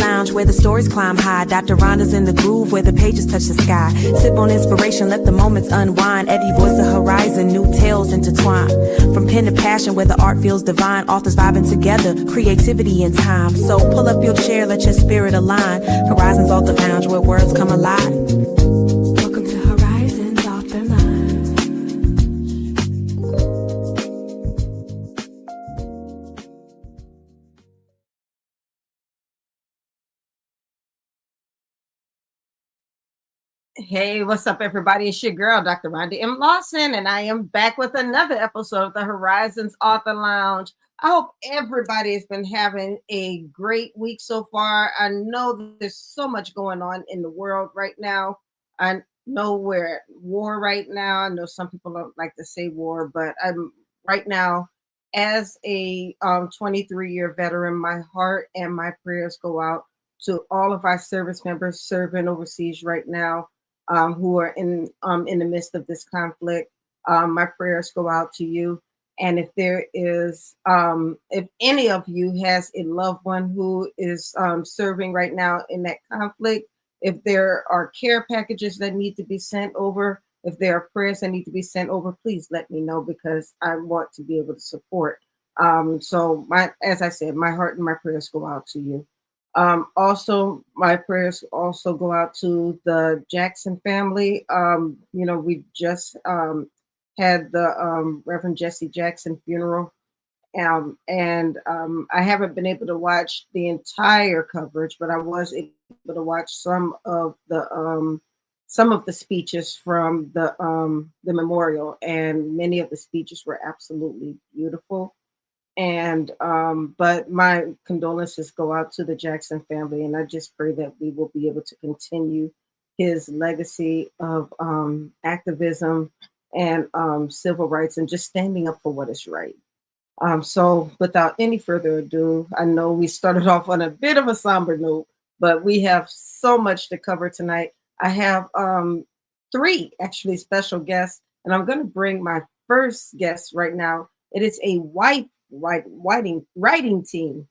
Lounge where the stories climb high. Dr. Rhonda's in the groove where the pages touch the sky. Sip on inspiration, let the moments unwind. Every voice the horizon, new tales intertwine. From pen to passion where the art feels divine. Authors vibing together, creativity and time. So pull up your chair, let your spirit align. Horizons Author Lounge where words come alive. Welcome to Horizons Author Lounge. Hey, what's up, everybody? It's your girl, Dr. Rhonda M. Lawson, and I am back with another episode of the Horizons Author Lounge. I hope everybody has been having a great week so far. I know there's so much going on in the world right now. I know we're at war right now. I know some people don't like to say war, but I'm right now, as a 23-year veteran, my heart and my prayers go out to all of our service members serving overseas right now. Who are in the midst of this conflict. My prayers go out to you. And if there is, if any of you has a loved one who is serving right now in that conflict, if there are care packages that need to be sent over, if there are prayers that need to be sent over, please let me know because I want to be able to support. So as I said, my heart and my prayers go out to you. Also, my prayers also go out to the Jackson family. We just had the Reverend Jesse Jackson funeral. And I haven't been able to watch the entire coverage, but I was able to watch some of the speeches from the memorial, and many of the speeches were absolutely beautiful. And but my condolences go out to the Jackson family, and I just pray that we will be able to continue his legacy of activism and civil rights and just standing up for what is right. So without any further ado, I know we started off on a bit of a somber note, but we have so much to cover tonight. I have three actually special guests, and I'm going to bring my first guest right now. It is a wife writing team,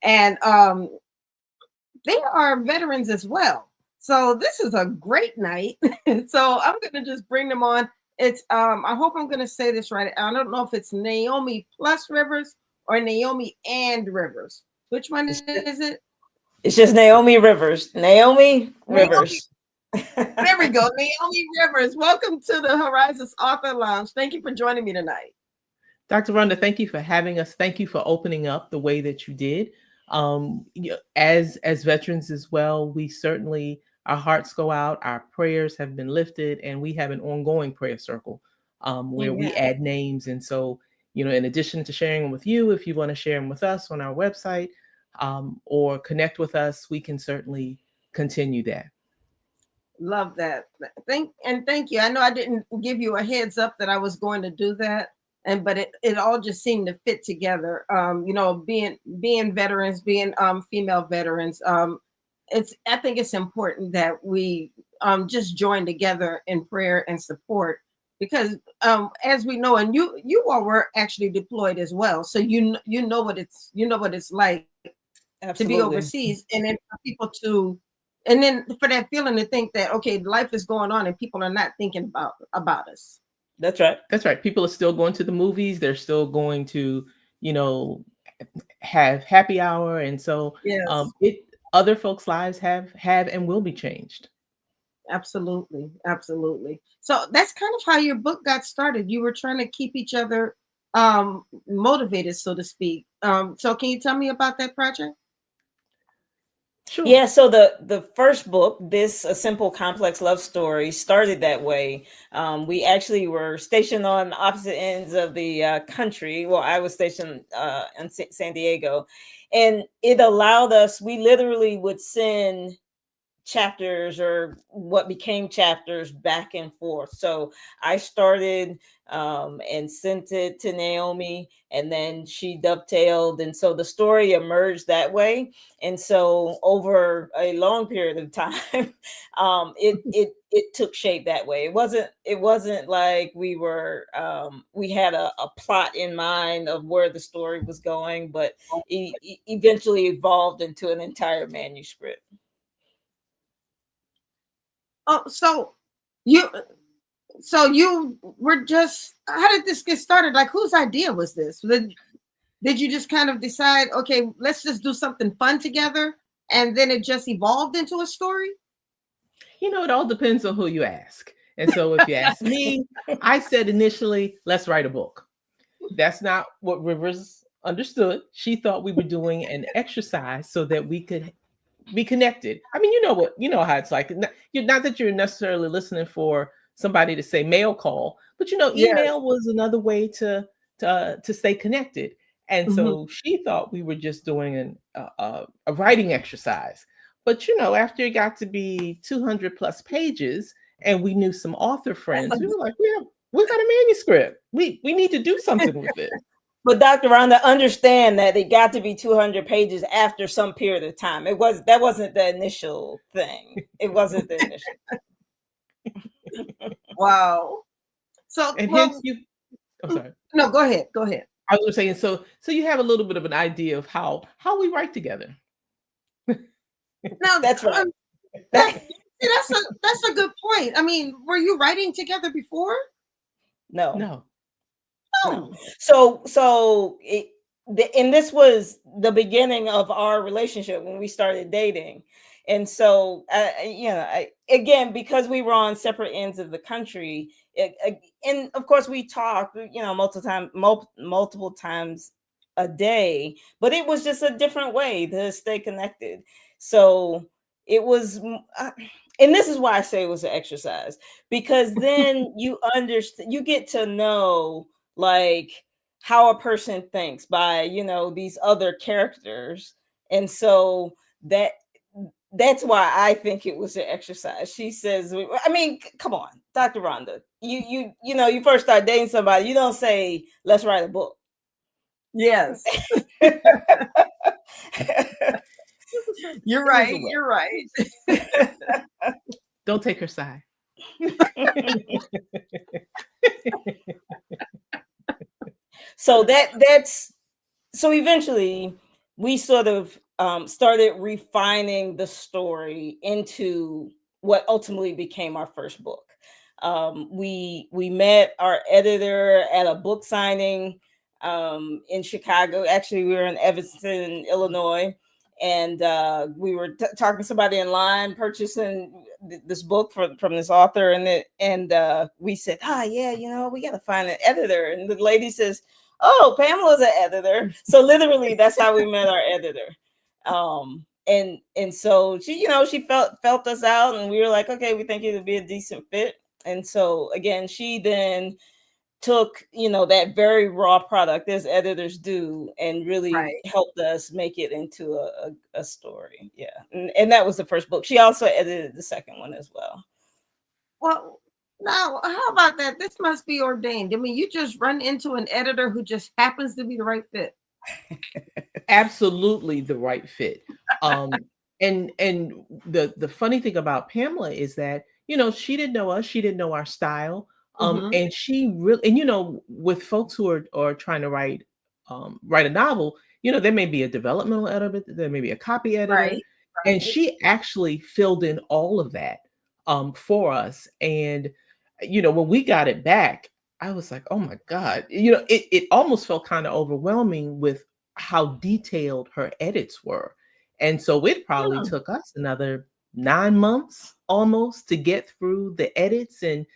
and they are veterans as well. So this is a great night. So I'm going to just bring them on. It's I hope I'm going to say this right. I don't know if it's Naomi plus Rivers or Naomi and Rivers. Which one is it? It's just Naomi Rivers. Naomi Rivers. There we go. Naomi Rivers. Welcome to the Horizons Author Lounge. Thank you for joining me tonight. Dr. Rhonda, thank you for having us. Thank you for opening up the way that you did. As veterans as well, we certainly, our hearts go out, our prayers have been lifted, and we have an ongoing prayer circle where we add names. And so, in addition to sharing them with you, if you want to share them with us on our website or connect with us, we can certainly continue that. Love that. Thank you. I know I didn't give you a heads up that I was going to do that, but it all just seemed to fit together. Being veterans, being female veterans, I think it's important that we just join together in prayer and support, because as we know, and you all were actually deployed as well, so you know what it's like. Absolutely. To be overseas, and then for people to. And then for that feeling to think that, okay, life is going on and people are not thinking about us. That's right. That's right. People are still going to the movies. They're still going to, have happy hour. And so other folks' lives have and will be changed. Absolutely. Absolutely. So that's kind of how your book got started. You were trying to keep each other motivated, so to speak. So can you tell me about that project? Sure. Yeah, so the first book, this A Simple Complex Love Story, started that way. We actually were stationed on opposite ends of the country. Well, I was stationed in San Diego, and it allowed us, we literally would send chapters or what became chapters back and forth. So I started and sent it to Naomi, and then she dovetailed, and so the story emerged that way. And so over a long period of time, it took shape that way. It wasn't like we had a plot in mind of where the story was going, but it eventually evolved into an entire manuscript. Oh, so you were just, how did this get started? Like, whose idea was this? Did you just kind of decide, okay, let's just do something fun together, and then it just evolved into a story? It all depends on who you ask. And so if you ask me, I said initially, let's write a book. That's not what Rivers understood. She thought we were doing an exercise so that we could be connected. I mean, you know how it's like. Not that you're necessarily listening for somebody to say mail call, but email Yes. was another way to stay connected. And so she thought we were just doing a writing exercise. But after it got to be 200 plus pages, and we knew some author friends, we were like, we got a manuscript. We need to do something with it. But Dr. Rhonda, understand that it got to be 200 pages after some period of time. That wasn't the initial thing. It wasn't the initial. Wow. So, and well, hence I'm sorry. No, go ahead. Go ahead. I was saying, so you have a little bit of an idea of how we write together. No, that's right. That's a good point. I mean, were you writing together before? No. Oh. And this was the beginning of our relationship when we started dating. And so, again, because we were on separate ends of the country, and of course we talked, multiple times a day, but it was just a different way to stay connected. So it was, and this is why I say it was an exercise, because then you understand, you get to know like how a person thinks by, these other characters. And so that's why I think it was an exercise. She says, I mean, come on, Dr. Rhonda, you first start dating somebody, you don't say, let's write a book. Yes. You're right. You're right. Don't take her side. So so eventually we sort of started refining the story into what ultimately became our first book. We met our editor at a book signing in Chicago. Actually, we were in Evanston, Illinois, and we were talking to somebody in line purchasing this book from this author, and we said, we got to find an editor. And the lady says, oh, Pamela's an editor. So literally, that's how we met our editor. And so she felt us out, and we were like, okay, we think it would be a decent fit. And so again, she then took that very raw product, as editors do, and really helped us make it into a story. Yeah, and that was the first book. She also edited the second one as well. Well, now how about that? This must be ordained. I mean, you just run into an editor who just happens to be the right fit. Absolutely the right fit. And the funny thing about Pamela is that she didn't know us, she didn't know our style. And she really, and with folks who are trying to write a novel, there may be a developmental editor, there may be a copy editor, right. And she actually filled in all of that for us. And when we got it back, I was like, oh my God, it almost felt kind of overwhelming with how detailed her edits were. And so it probably took us another 9 months almost to get through the edits and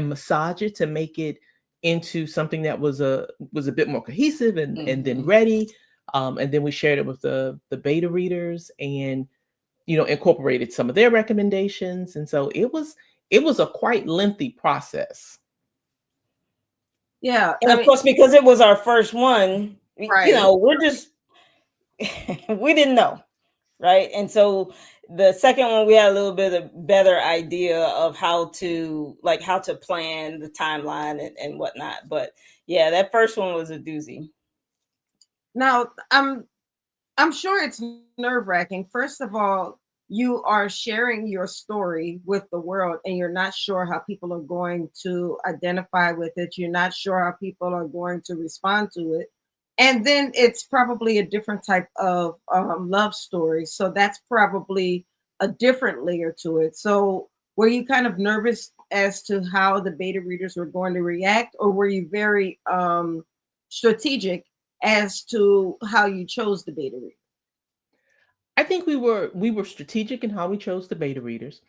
massage it to make it into something that was a bit more cohesive and then ready. And then we shared it with the beta readers and, incorporated some of their recommendations. And so it was a quite lengthy process. Yeah. And of course, because it was our first one, right. we're just, we didn't know. Right. And so The second one, we had a little bit of better idea of how to plan the timeline and whatnot. But yeah, that first one was a doozy. Now, I'm sure it's nerve-wracking. First of all, you are sharing your story with the world and you're not sure how people are going to identify with it. You're not sure how people are going to respond to it. And then it's probably a different type of love story. So that's probably a different layer to it. So were you kind of nervous as to how the beta readers were going to react, or were you very strategic as to how you chose the beta reader? I think we were strategic in how we chose the beta readers.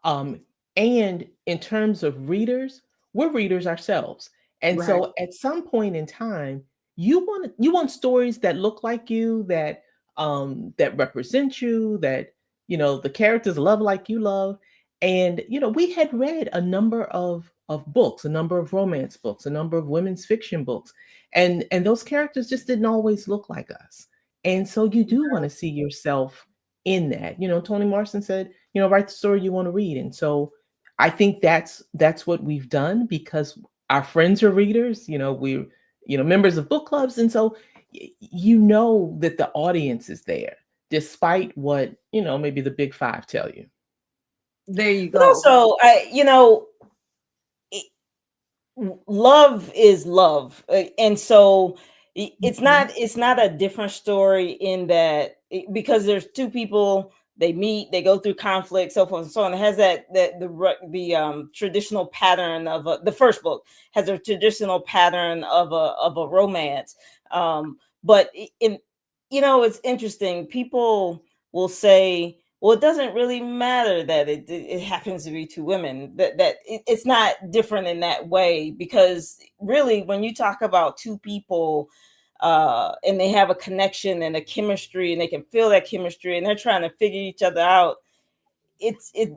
And in terms of readers, we're readers ourselves. And Right. so at some point in time, you want stories that look like you, that that represent you, that the characters love like you love. And we had read a number of books, a number of romance books, a number of women's fiction books, and those characters just didn't always look like us. And so you do want to see yourself in that. Toni Morrison said, write the story you want to read. And so I think that's what we've done, because our friends are readers, we're members of book clubs. And so that the audience is there, despite what, maybe the big five tell you. There you go. But also, love is love, and so it's not a different story in that because there's two people, they meet, they go through conflict, so forth and so on. It has the traditional pattern of the first book has a traditional pattern of a romance, but it's interesting. People will say, well, it doesn't really matter that it happens to be two women, that it's not different in that way, because really when you talk about two people and they have a connection and a chemistry and they can feel that chemistry and they're trying to figure each other out, it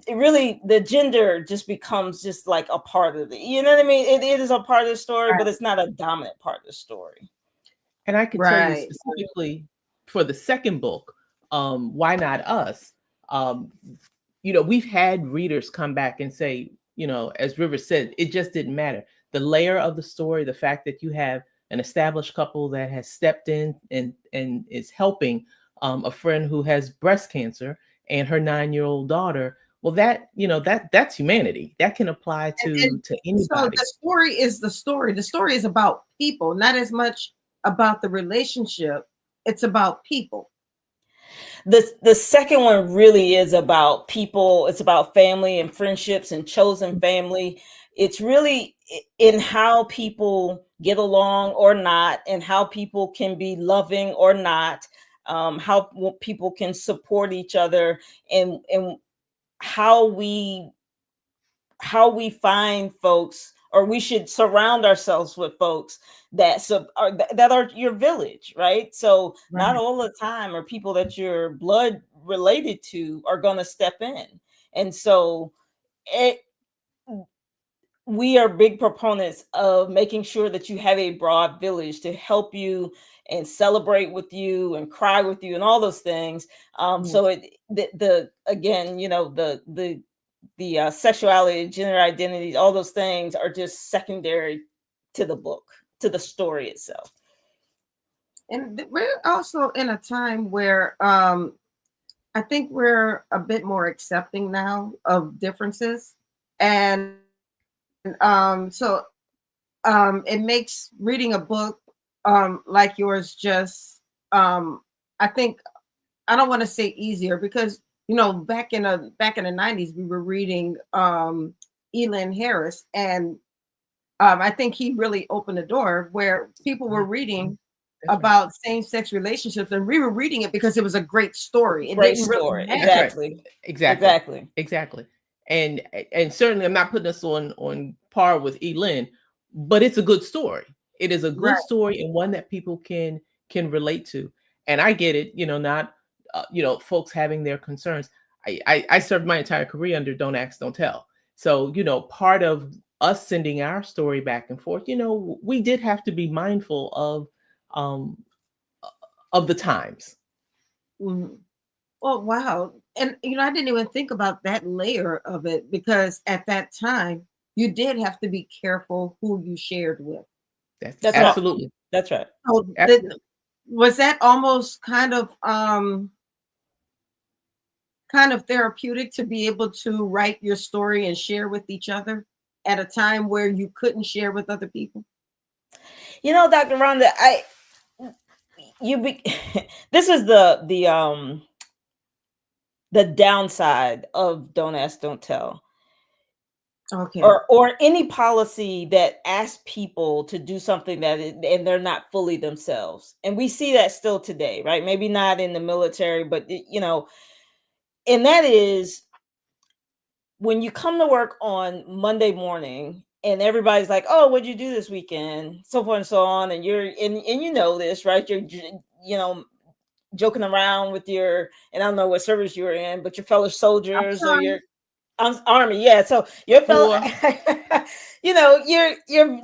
really, the gender just becomes just like a part of it. You know what I mean? It is a part of the story, but it's not a dominant part of the story. And I can tell you specifically for the second book, Why Not Us? We've had readers come back and say, as Rivers said, it just didn't matter. The layer of the story, the fact that you have an established couple that has stepped in and is helping a friend who has breast cancer and her 9-year-old daughter. Well, that's humanity. That can apply to anybody. So the story is the story. The story is about people, not as much about the relationship. It's about people. The second one really is about people. It's about family and friendships and chosen family. It's really in how people get along or not, and how people can be loving or not, how people can support each other, and how we find folks, or we should surround ourselves with folks that are your village, right? So not all the time are people that you're blood related to are going to step in. And so we are big proponents of making sure that you have a broad village to help you and celebrate with you and cry with you and all those things. So the sexuality, gender identities, all those things are just secondary to the book, to the story itself. And we're also in a time where I think we're a bit more accepting now of differences. And so it makes reading a book like yours just, I think, I don't want to say easier, because back in the 90s, we were reading Elin Harris, and I think he really opened the door where people were reading about same-sex relationships, and we were reading it because it was a great story. Great story, really exactly. And certainly, I'm not putting us on par with Elin, but it's a good story. It is a good story, and one that people can relate to. And I get it, not. Folks having their concerns. I served my entire career under Don't Ask, Don't Tell. So, part of us sending our story back and forth, we did have to be mindful of the times. Mm-hmm. Oh, wow. And, I didn't even think about that layer of it, because at that time, you did have to be careful who you shared with. That's right. Absolutely. That's right. So Absolutely. was that almost kind of therapeutic to be able to write your story and share with each other at a time where you couldn't share with other people? Dr. Rhonda, this is the downside of Don't Ask, Don't Tell. Okay. Or any policy that asks people to do something and they're not fully themselves. And we see that still today, right? Maybe not in the military, but and that is when you come to work on Monday morning and everybody's like, "Oh, what'd you do this weekend?" So forth and so on, and you're this, right? You're joking around with and I don't know what service you were in, but your fellow soldiers or your Army, yeah. So your fellow, you're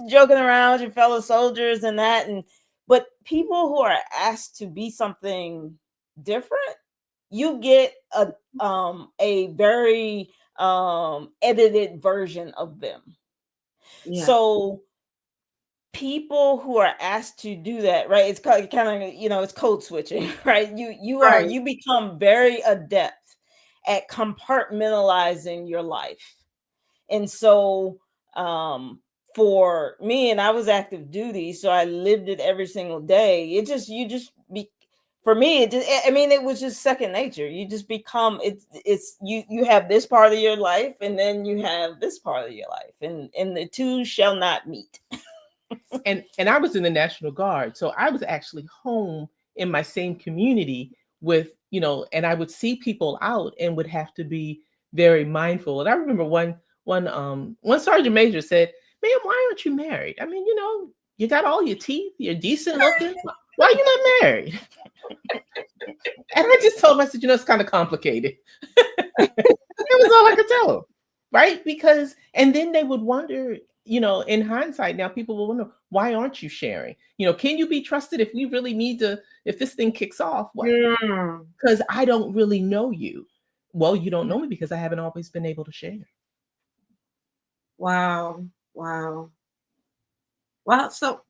joking around with your fellow soldiers and that, but people who are asked to be something different, you get a very edited version of them. Yeah. So people who are asked to do that, right? It's kind of it's code switching, right? You become very adept at compartmentalizing your life. And so for me, and I was active duty, so I lived it every single day. For me, it was just second nature. You just become you have this part of your life, and then you have this part of your life, and the two shall not meet. and I was in the National Guard, so I was actually home in my same community with, and I would see people out and would have to be very mindful. And I remember one sergeant major said, "Ma'am, why aren't you married? I mean, you got all your teeth, you're decent looking. Why are you not married?" And I just told him, I said, it's kind of complicated. That was all I could tell him, right? Because, and then they would wonder, in hindsight, now people will wonder, why aren't you sharing? Can you be trusted if we really need to, if this thing kicks off? Because I don't really know you. Well, you don't know me because I haven't always been able to share. Wow. Wow. Well, so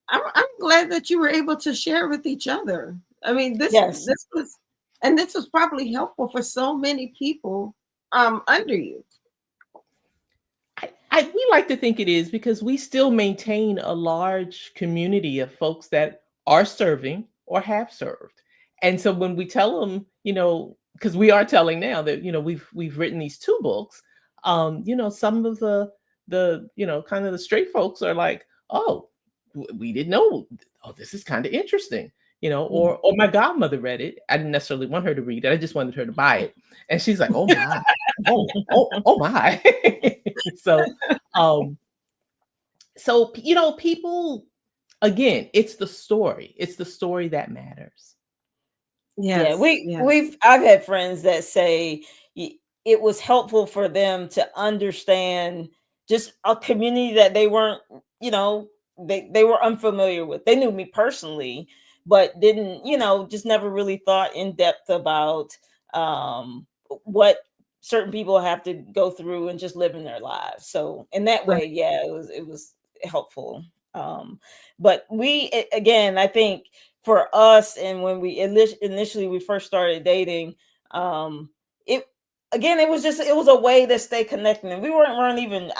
I'm glad that you were able to share with each other. I mean, this was probably helpful for so many people under you. We like to think it is, because we still maintain a large community of folks that are serving or have served. And so when we tell them, because we are telling now that, we've written these 2 books, some of the kind of the straight folks are like, "Oh, we didn't know. Oh, this is kind of interesting." Or my godmother read it. I didn't necessarily want her to read it. I just wanted her to buy it. And she's like, "Oh my, oh my." So people, again, it's the story. It's the story that matters. Yes. I've had friends that say it was helpful for them to understand just a community that they weren't, they were unfamiliar with. They knew me personally, but didn't, just never really thought in depth about what certain people have to go through and just living their lives. So in that way, yeah, it was helpful. But again, I think for us, and when we initially we first started dating, it was a way to stay connected, and we weren't even,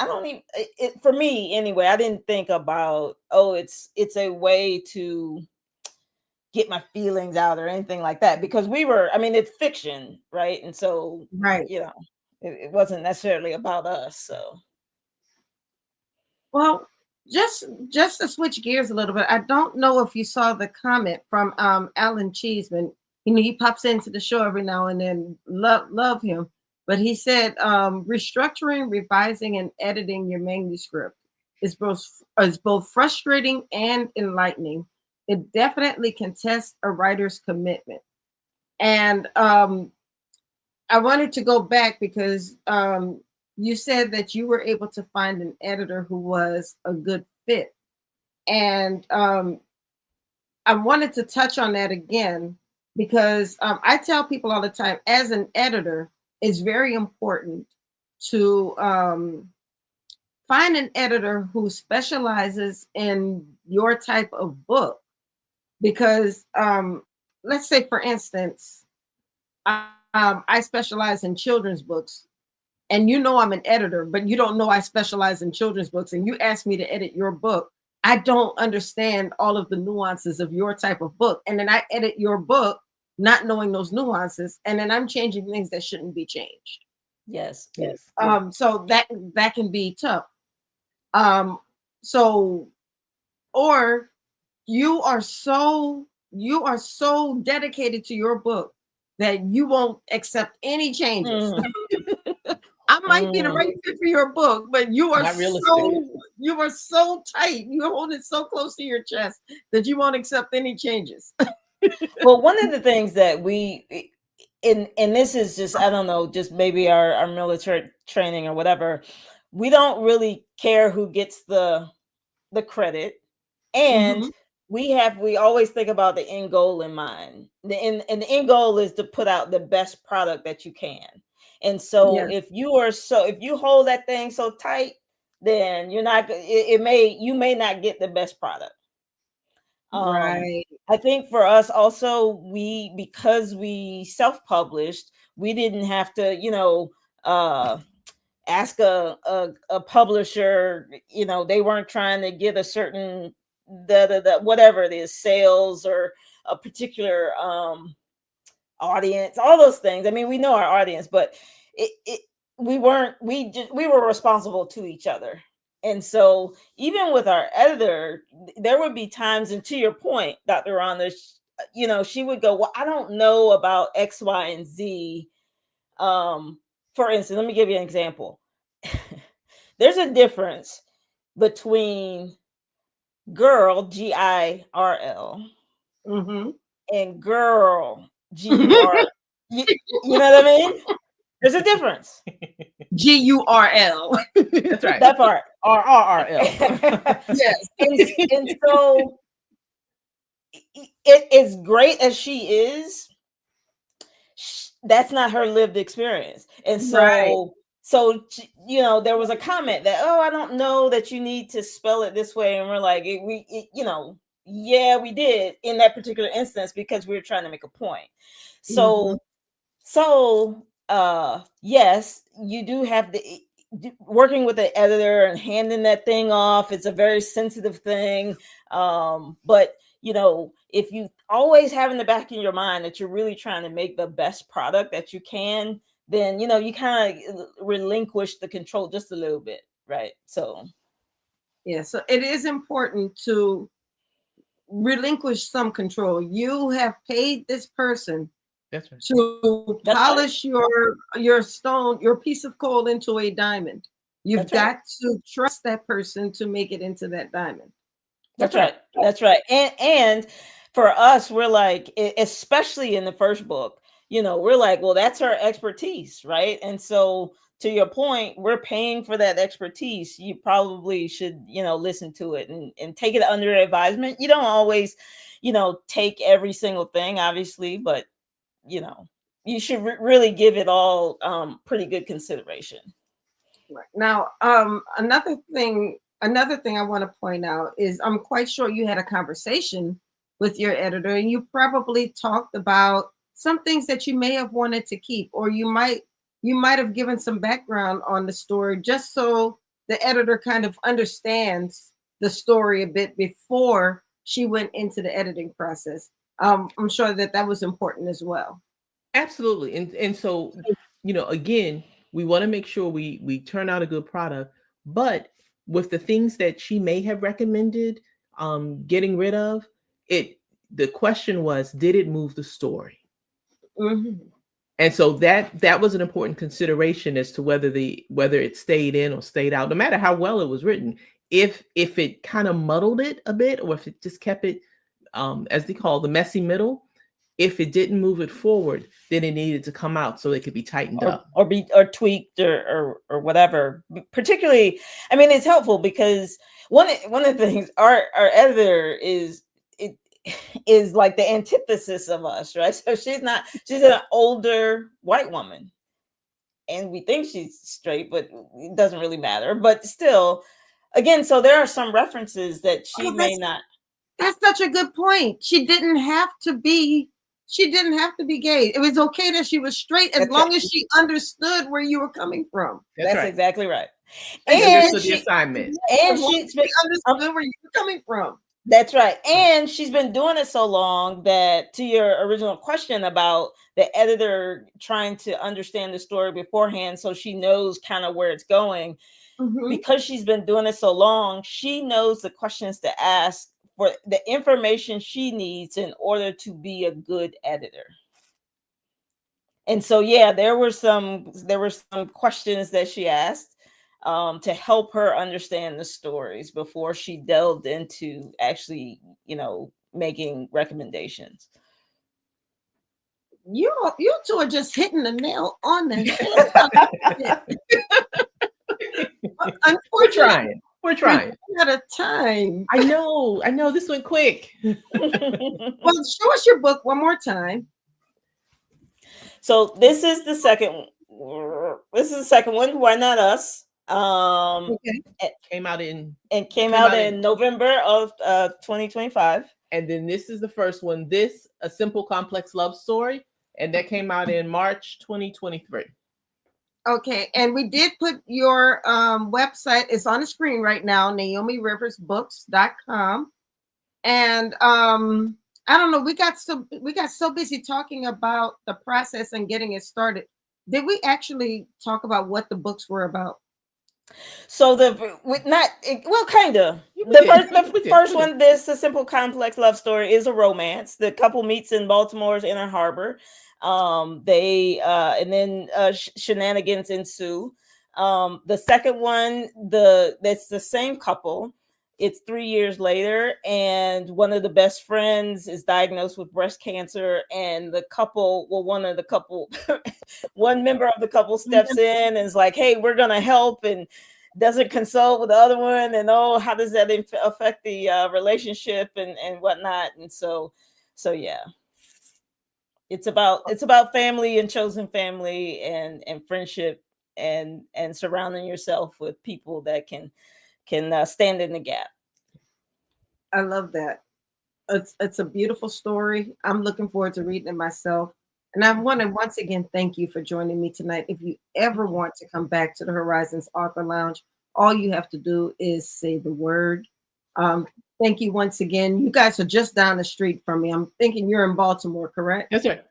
for me anyway, I didn't think about, it's a way to get my feelings out or anything like that, because it's fiction, right? And so it wasn't necessarily about us. So well, just to switch gears a little bit, I don't know if you saw the comment from Alan Cheeseman. He pops into the show every now and then. Love him. But he said restructuring, revising, and editing your manuscript is both frustrating and enlightening. It definitely can test a writer's commitment. And I wanted to go back because you said that you were able to find an editor who was a good fit. And I wanted to touch on that again, because I tell people all the time, as an editor, it's very important to find an editor who specializes in your type of book. Because let's say, for instance, I specialize in children's books, and you know I'm an editor, but you don't know I specialize in children's books, and you ask me to edit your book. I don't understand all of the nuances of your type of book, and then I edit your book not knowing those nuances, and then I'm changing things that shouldn't be changed. Yes. So that can be tough. So, or you are so dedicated to your book that you won't accept any changes. I might be the right fit for your book, but you are so tight. You hold it so close to your chest that you won't accept any changes. Well, one of the things that we, and this is just, I don't know, just maybe our military training or whatever, we don't really care who gets the credit. And we always think about the end goal in mind. And the end goal is to put out the best product that you can. And so if you hold that thing so tight, then you're not, you may not get the best product. Right. I think for us also, because we self-published, we didn't have to, ask a publisher, they weren't trying to get a certain whatever it is, sales or a particular audience, all those things. I mean, we know our audience, but we were responsible to each other. And so even with our editor, there would be times, and to your point, Dr. Rhonda, she would go, well, I don't know about X, Y, and Z. For instance, let me give you an example. There's a difference between girl, GIRL, and girl, GUR. You know what I mean? There's a difference. GURL. That's right. That part. RRRL. Yes. And so as great as she is, that's not her lived experience. And so, there was a comment that, I don't know that you need to spell it this way. And we're like, we did in that particular instance because we were trying to make a point. So, yes, you do have working with the editor and handing that thing off. It's a very sensitive thing. But if you always have in the back of your mind that you're really trying to make the best product that you can, then, you kind of relinquish the control just a little bit. Right. So. Yeah. So it is important to relinquish some control. You have paid this person to polish your stone, your piece of coal into a diamond. You've got to trust that person to make it into that diamond. That's right. That's right. And for us, we're like, especially in the first book, we're like, well, that's her expertise, right? And so to your point, we're paying for that expertise. You probably should, listen to it and take it under advisement. You don't always, take every single thing, obviously, but, you should really give it all pretty good consideration. Right. Now, another thing I want to point out is I'm quite sure you had a conversation with your editor, and you probably talked about some things that you may have wanted to keep, or you might have given some background on the story just so the editor kind of understands the story a bit before she went into the editing process. I'm sure that was important as well. Absolutely. And so, again, we want to make sure we turn out a good product, but with the things that she may have recommended getting rid of, the question was, did it move the story? And so that was an important consideration as to whether it stayed in or stayed out, no matter how well it was written. If it kind of muddled it a bit, or if it just kept it, as they call the messy middle, if it didn't move it forward, then it needed to come out so it could be tightened up or tweaked or whatever. Particularly, I mean, it's helpful because one of the things our editor is like the antithesis of us, right? So she's an older white woman, and we think she's straight, but it doesn't really matter. But still, again, so there are some references that she may not. That's such a good point. She didn't have to be gay. It was okay that she was straight as long as she understood where you were coming from. That's right. Exactly right. And the assignment. And she understood where you were coming from. That's right. And she's been doing it so long that, to your original question about the editor trying to understand the story beforehand so she knows kind of where it's going, because she's been doing it so long, she knows the questions to ask for the information she needs in order to be a good editor. And so, yeah, there were some questions that she asked to help her understand the stories before she delved into actually, making recommendations. You two are just hitting the nail on the head. Unfortunately, we're trying. We're out of time. I know. This went quick. Well, show us your book one more time. So this is the second one. Why Not Us? It came out in November of 2025. And then this is the first one. This, A Simple Complex Love Story, and that came out in March 2023. Okay, and we did put your website. It's on the screen right now, NaomiRiversBooks.com. And I don't know. We got so busy talking about the process and getting it started. Did we actually talk about what the books were about? So kind of. The first one, this A Simple Complex Love Story, is a romance. The couple meets in Baltimore's Inner Harbor. Shenanigans ensue. The second one, that's the same couple. It's 3 years later, and one of the best friends is diagnosed with breast cancer, and one member of the couple steps in and is like, hey, we're going to help, and doesn't consult with the other one, and how does that affect the relationship and whatnot. And so yeah, it's about family and chosen family and friendship and surrounding yourself with people that can stand in the gap. I love that. It's a beautiful story. I'm looking forward to reading it myself. And I want to once again thank you for joining me tonight. If you ever want to come back to the Horizons Author Lounge, all you have to do is say the word. Thank you once again. You guys are just down the street from me. I'm thinking you're in Baltimore, correct? That's right.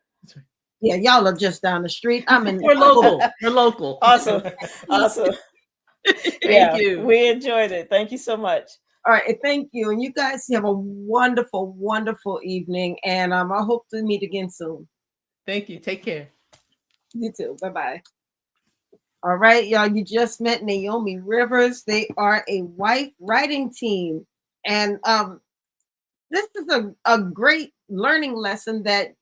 Yeah, y'all are just down the street. We're local. We're local. Awesome. Thank you. We enjoyed it. Thank you so much. All right, thank you. And you guys have a wonderful, wonderful evening. And I hope to meet again soon. Thank you. Take care. You too. Bye-bye. All right, y'all. You just met Naomi Rivers. They are a wife writing team. And this is a great learning lesson that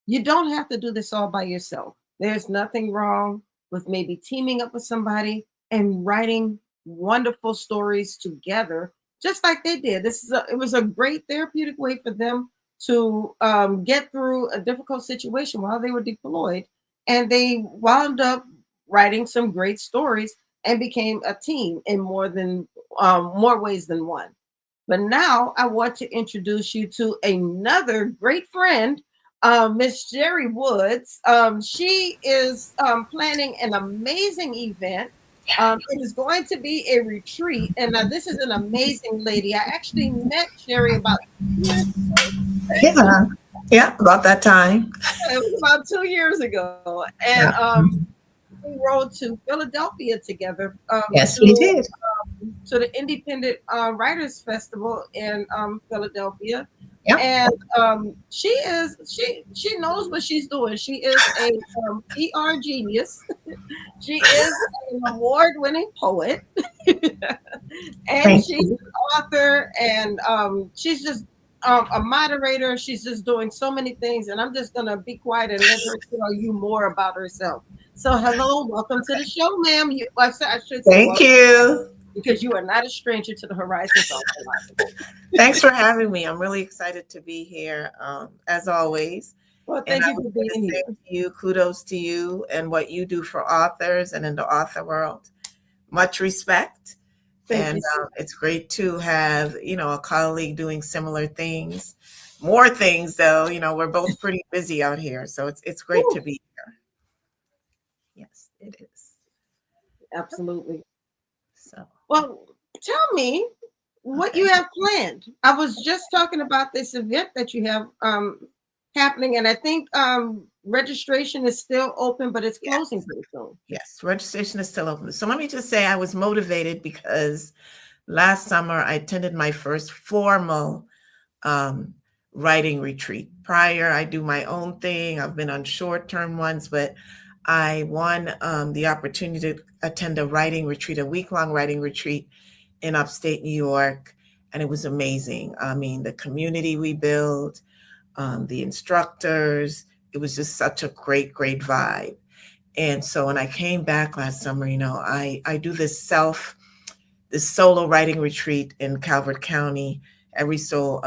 you don't have to do this all by yourself. There's nothing wrong with maybe teaming up with somebody and writing wonderful stories together, just like they did. It was a great therapeutic way for them to get through a difficult situation while they were deployed. And they wound up writing some great stories and became a team in more ways than one. But now I want to introduce you to another great friend, Miss Cherrie Woods. She is planning an amazing event. It is going to be a retreat, and this is an amazing lady. I actually met Cherrie about 2 years ago. Yeah, about that time. It was about 2 years ago, and we rode to Philadelphia together. Yes, we did. To the Independent Writers Festival in Philadelphia. Yep. And she knows what she's doing. She is a PR genius. She is an award-winning poet. And she's an author, and she's just a moderator. She's just doing so many things, and I'm just gonna be quiet and let her tell you more about herself. So hello, welcome to the show, ma'am. I should say Thank you. because you are not a stranger to the Horizons Author Line. Thanks for having me. I'm really excited to be here, as always. Well, And thank I you for would being say here. to you, kudos to you and what you do for authors and in the author world. Much respect. Thank you. It's great to have, a colleague doing similar things. More things, though. We're both pretty busy out here, so it's great to be here. Yes, it is. Absolutely. So, well, tell me what you have planned. I was just talking about this event that you have happening, and I think registration is still open, but it's closing pretty soon. Yes, registration is still open. So let me just say I was motivated because last summer I attended my first formal writing retreat. Prior, I do my own thing. I've been on short-term ones, but I won the opportunity to attend a writing retreat, a week-long writing retreat in upstate New York, and it was amazing. I mean, the community we built, the instructors, it was just such a great vibe. And so when I came back last summer, I do this solo writing retreat in Calvert County every so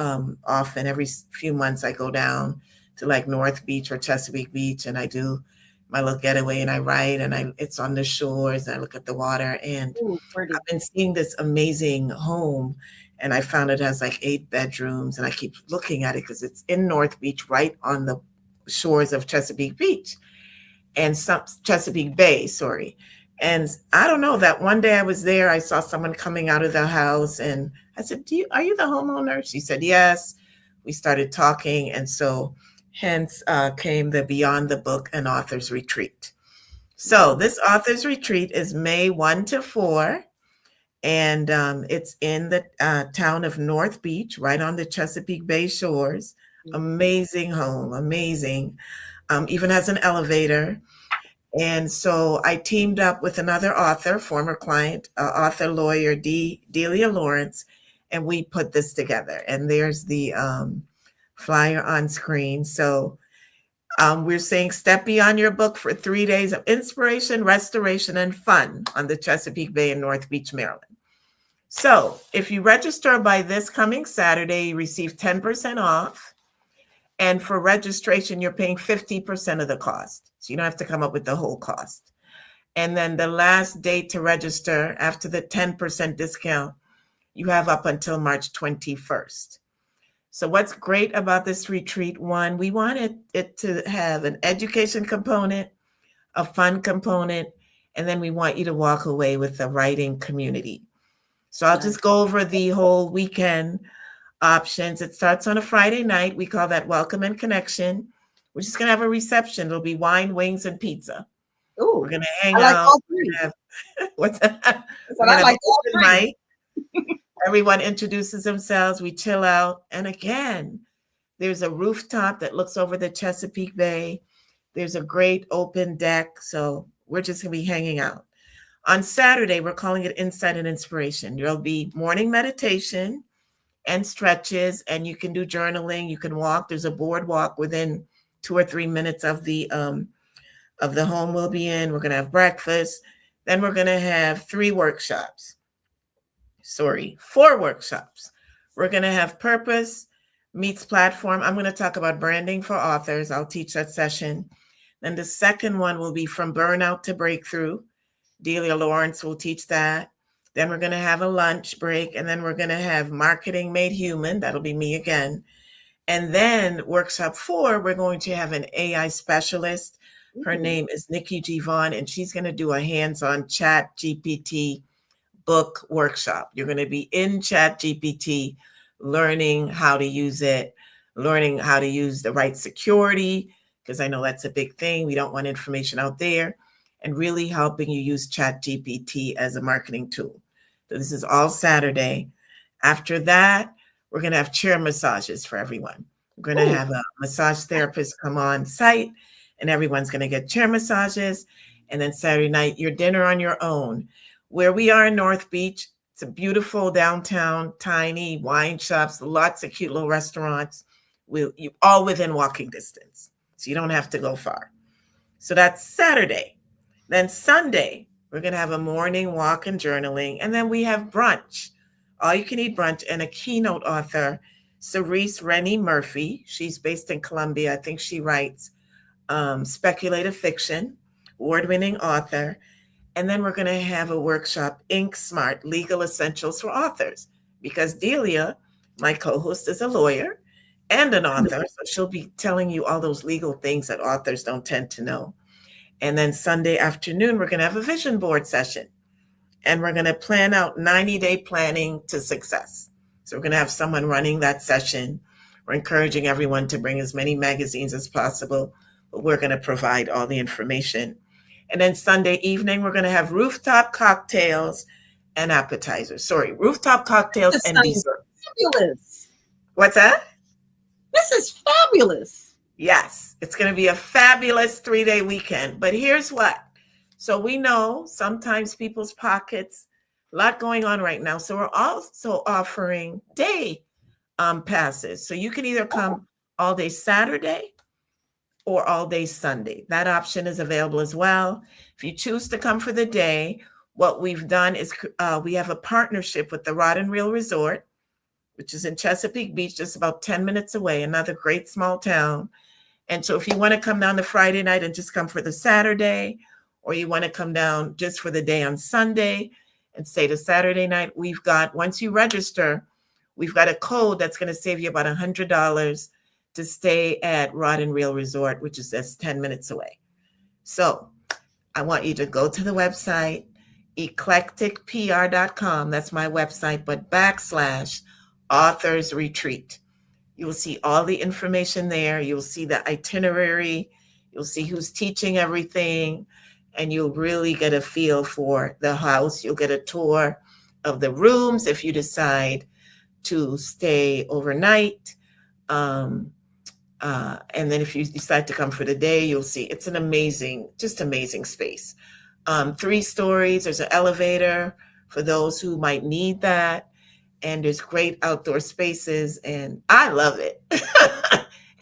often. Every few months I go down to like North Beach or Chesapeake Beach, and I do my little getaway and I write, and it's on the shores and I look at the water. And I've been seeing this amazing home, and I found it has like 8 bedrooms, and I keep looking at it because it's in North Beach, right on the shores of Chesapeake Beach and Chesapeake Bay, sorry. And I don't know, that one day I was there, I saw someone coming out of the house, and I said, are you the homeowner? She said, yes. We started talking, and so hence came the Beyond the Book and Authors Retreat. So this Authors Retreat is May 1 to 4, and it's in the town of North Beach, right on the Chesapeake Bay shores. Amazing home, amazing. Even has an elevator. And so I teamed up with another author, former client, author, lawyer, Delia Lawrence, and we put this together. And there's the flyer on screen. So we're saying step beyond your book for 3 days of inspiration, restoration, and fun on the Chesapeake Bay in North Beach, Maryland. So if you register by this coming Saturday, you receive 10% off. And for registration, you're paying 50% of the cost. So you don't have to come up with the whole cost. And then the last date to register after the 10% discount, you have up until March 21st. So what's great about this retreat, one, we wanted it to have an education component, a fun component, and then we want you to walk away with a writing community. So I'll just go over the whole weekend options. It starts on a Friday night. We call that Welcome and Connection. We're just going to have a reception. It'll be wine, wings, and pizza. Ooh, we're going to hang like out. All three. What's that? I like all three. Night. Everyone introduces themselves. We chill out. And again, there's a rooftop that looks over the Chesapeake Bay. There's a great open deck. So we're just going to be hanging out. On Saturday, we're calling it Insight and Inspiration. There'll be morning meditation and stretches, and you can do journaling. You can walk. There's a boardwalk within 2 or 3 minutes of the home we'll be in. We're going to have breakfast. Then we're going to have 4 workshops. We're going to have Purpose Meets Platform. I'm going to talk about branding for authors. I'll teach that session. Then the second one will be From Burnout to Breakthrough. Delia Lawrence will teach that. Then we're going to have a lunch break, and then we're going to have Marketing Made Human. That'll be me again. And then workshop 4, we're going to have an AI specialist. Her name is Nikki G. Vaughn, and she's going to do a hands-on Chat GPT book workshop. You're going to be in Chat GPT, learning how to use it, learning how to use the right security, because I know that's a big thing. We don't want information out there, and really helping you use Chat GPT as a marketing tool. So this is all Saturday. After that, we're going to have chair massages for everyone. We're going to have a massage therapist come on site, and everyone's going to get chair massages. And then Saturday night, your dinner on your own. Where we are in North Beach, it's a beautiful downtown, tiny wine shops, lots of cute little restaurants, all within walking distance. So you don't have to go far. So that's Saturday. Then Sunday, We're going to have a morning walk and journaling. And then we have brunch, all you can eat brunch, and a keynote author, Cerise Rennie Murphy. She's based in Columbia. I think she writes speculative fiction, award-winning author. And then we're going to have a workshop, Ink Smart, Legal Essentials for Authors, because Delia, my co-host, is a lawyer and an author. So she'll be telling you all those legal things that authors don't tend to know. And then Sunday afternoon, we're going to have a vision board session. And we're going to plan out 90-day planning to success. So we're going to have someone running that session. We're encouraging everyone to bring as many magazines as possible, but we're going to provide all the information. And then Sunday evening, we're going to have rooftop cocktails and appetizers. Sorry, rooftop cocktails and dessert. Fabulous. What's that? This is fabulous. Yes, it's going to be a fabulous 3-day weekend. But here's what. So we know sometimes people's pockets, a lot going on right now. So we're also offering day passes. So you can either come all day Saturday or all day Sunday. That option is available as well. If you choose to come for the day, what we've done is we have a partnership with the Rod and Reel Resort, which is in Chesapeake Beach, just about 10 minutes away, another great small town. And so if you want to come down to Friday night and just come for the Saturday, or you want to come down just for the day on Sunday and stay to Saturday night, we've got, once you register, we've got a code that's going to save you about $100 to stay at Rod and Reel Resort, which is just 10 minutes away. So I want you to go to the website, eclecticpr.com. That's my website, but /authors retreat. You'll see all the information there. You'll see the itinerary. You'll see who's teaching everything. And you'll really get a feel for the house. You'll get a tour of the rooms if you decide to stay overnight. And then if you decide to come for the day, you'll see it's an amazing, just amazing space. 3 stories, there's an elevator for those who might need that. And there's great outdoor spaces, and I love it.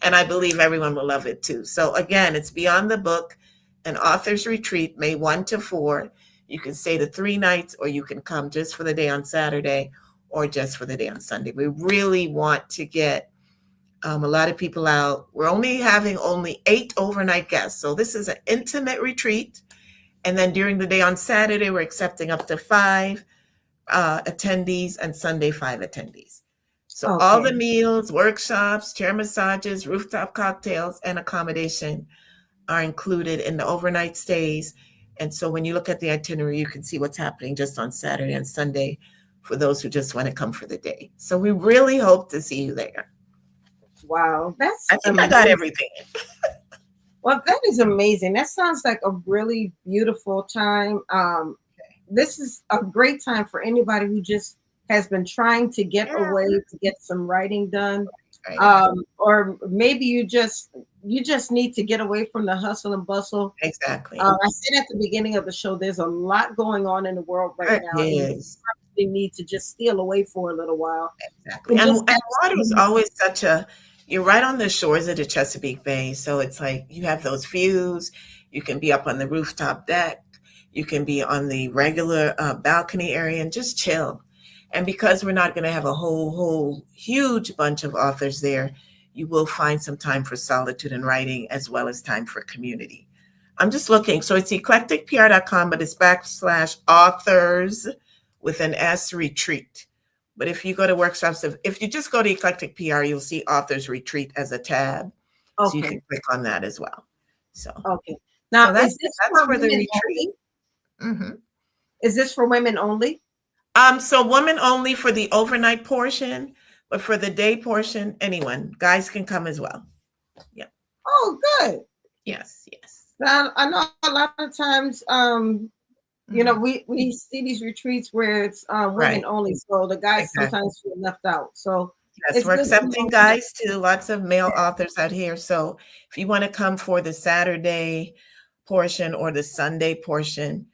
And I believe everyone will love it too. So again, it's Beyond the Book, an author's retreat, May 1 to 4. You can stay the 3 nights, or you can come just for the day on Saturday or just for the day on Sunday. We really want to get a lot of people out. We're having 8 overnight guests. So this is an intimate retreat. And then during the day on Saturday, we're accepting up to 5 attendees, and Sunday 5 attendees. So all the meals, workshops, chair massages, rooftop cocktails, and accommodation are included in the overnight stays. And so when you look at the itinerary, you can see what's happening just on Saturday and Sunday for those who just want to come for the day. So we really hope to see you there. Wow, I think I got everything. Well, that is amazing. That sounds like a really beautiful time. This is a great time for anybody who just has been trying to get away to get some writing done. Right. Or maybe you just need to get away from the hustle and bustle. Exactly. I said at the beginning of the show, there's a lot going on in the world right now. You probably need to just steal away for a little while. Exactly. And water is always you're right on the shores of the Chesapeake Bay. So it's like you have those views. You can be up on the rooftop deck. You can be on the regular balcony area and just chill. And because we're not going to have a whole huge bunch of authors there, you will find some time for solitude and writing, as well as time for community. I'm just looking. So it's eclecticpr.com, but it's /authors with an S retreat. But if you go to workshops, if you just go to Eclectic PR, you'll see Authors Retreat as a tab. Okay. So you can click on that as well. So now so that's for the retreat. Mm-hmm. Is this for women only? So women only for the overnight portion, but for the day portion, anyone. Guys can come as well. Yeah. Oh, good. Yes. Now, I know a lot of times, you know, we see these retreats where it's women only, so the guys sometimes feel left out. So yes, we're accepting guys too. Lots of male authors out here. So if you want to come for the Saturday portion or the Sunday portion,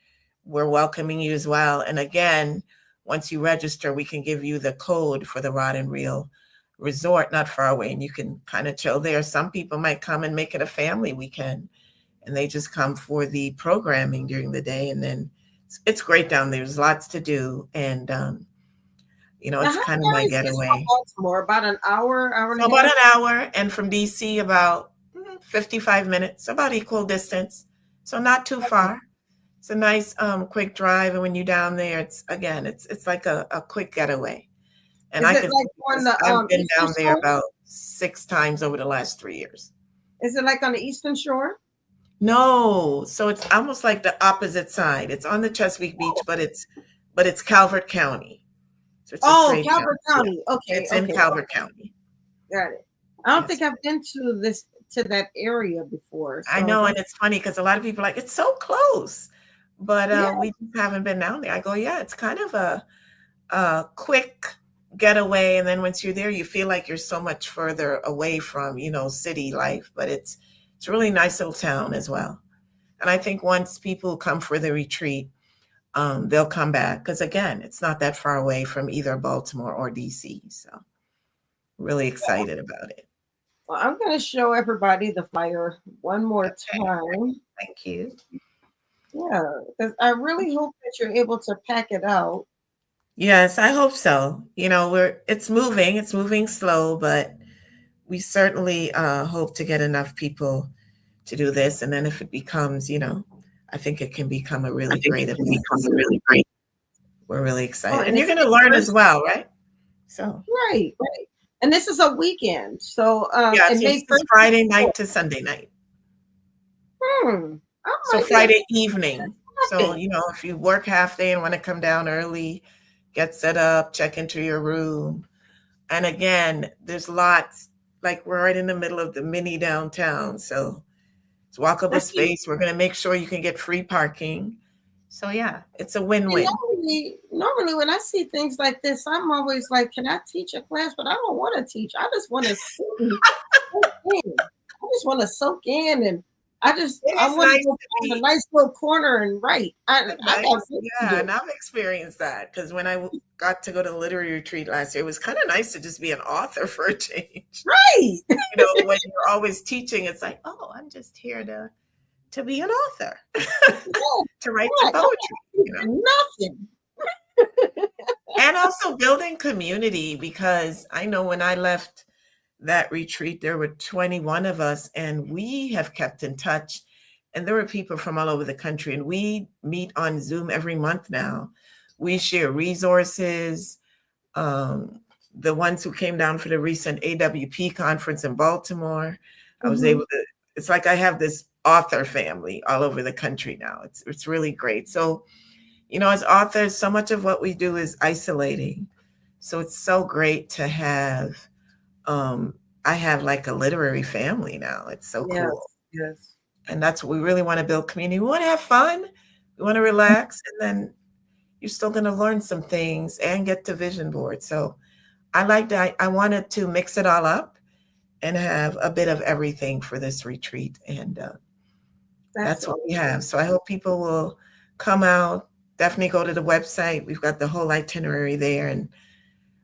we're welcoming you as well. And again, once you register, we can give you the code for the Rod and Reel Resort, not far away, and you can kind of chill there. Some people might come and make it a family weekend, and they just come for the programming during the day and then it's great down there. There's lots to do, and Now, it's how kind of far my is this from getaway. Baltimore? About an hour, hour and So a about half? an hour, and from DC about 55 minutes, about equal distance. So not too far. It's a nice quick drive, and when you're down there, it's like a quick getaway. And Is I it can like on the I've been Eastern down there Shore? about 6 times over the last 3 years. Is it like on the Eastern Shore? No, so it's almost like the opposite side. It's on the Chesapeake Beach, but it's Calvert County. So it's a straight down. Calvert County. Yeah. Okay, It's in Calvert County. got it. I don't Yes. think I've been to that area before. I so know, and it's funny because a lot of people are like, it's so close, but Yeah. we just haven't been down there. I go, yeah, it's kind of a quick getaway, and then once you're there, you feel like you're so much further away from city life, but it's a really nice little town as well. And I think once people come for the retreat, they'll come back because again, it's not that far away from either Baltimore or DC. So really excited about it. Well, I'm going to show everybody the flyer one more time. Thank you. Yeah, because I really hope that you're able to pack it out. Yes, I hope so. It's moving slow, but we certainly hope to get enough people to do this. And then if it becomes, I think it can become a really great event. We're really excited. And you're going to learn as well, right? So Right. And this is a weekend. So yeah, it's Friday night to Sunday night. So Friday evening. So, if you work half day and want to come down early, get set up, check into your room. And again, there's lots, like we're right in the middle of the mini downtown. So it's walkable space. We're going to make sure you can get free parking. So yeah, it's a win-win. Normally when I see things like this, I'm always like, can I teach a class? But I don't want to teach. I just want to sit and soak in. I just want to soak in, and I want to go find a nice little corner and write. And I've experienced that because when I got to go to the literary retreat last year, it was kind of nice to just be an author for a change. Right. When you're always teaching, it's like, oh, I'm just here to be an author, to write some poetry. Nothing. And also building community, because I know when I left that retreat, there were 21 of us, and we have kept in touch. And there were people from all over the country, and we meet on Zoom every month now. We share resources. The ones who came down for the recent AWP conference in Baltimore, I was able to, it's like I have this author family all over the country now. It's really great. So, as authors, so much of what we do is isolating. So it's so great to have, I have like a literary family now. It's so cool. Yes. And that's what we really want to build community. We want to have fun. We want to relax. And then you're still going to learn some things and get to vision board. So I like that. I wanted to mix it all up and have a bit of everything for this retreat. And that's what we have. So I hope people will come out. Definitely go to the website. We've got the whole itinerary there, and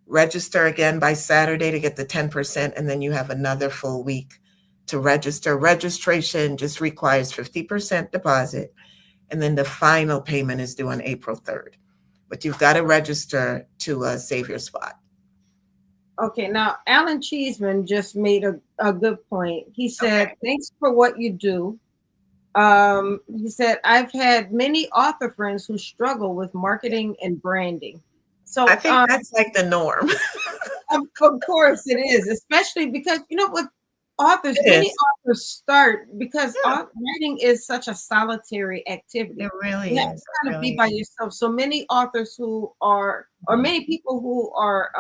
register again by Saturday to get the 10%. And then you have another full week to register. Registration just requires 50% deposit. And then the final payment is due on April 3rd. But you've got to register to save your spot. Okay, now Alan Cheeseman just made a good point. He said, thanks for what you do. He said, I've had many author friends who struggle with marketing and branding. So I think that's like the norm. Of course it is, especially because, with authors, many authors start because writing is such a solitary activity. It really is. You have to kind of be by yourself. So many authors who are, or many people who are,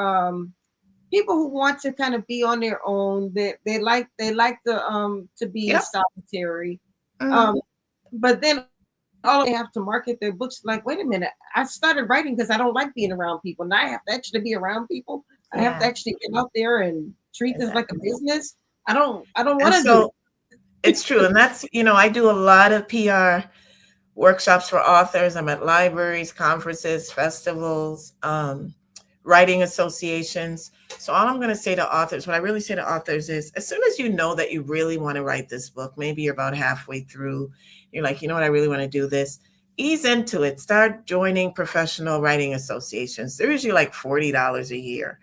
people who want to kind of be on their own, they like to be solitary. But then they have to market their books like, wait a minute, I started writing because I don't like being around people. Now I have to actually be around people. I have to actually get out there and treat this like a business. I don't want to do it. It's true. And that's, I do a lot of PR workshops for authors. I'm at libraries, conferences, festivals, writing associations. So all I'm going to say to authors, what I really say to authors is, as soon as you know that you really want to write this book, maybe you're about halfway through, you're like, you know what, I really want to do this. ease into it. Start joining professional writing associations. They're usually like $40 a year.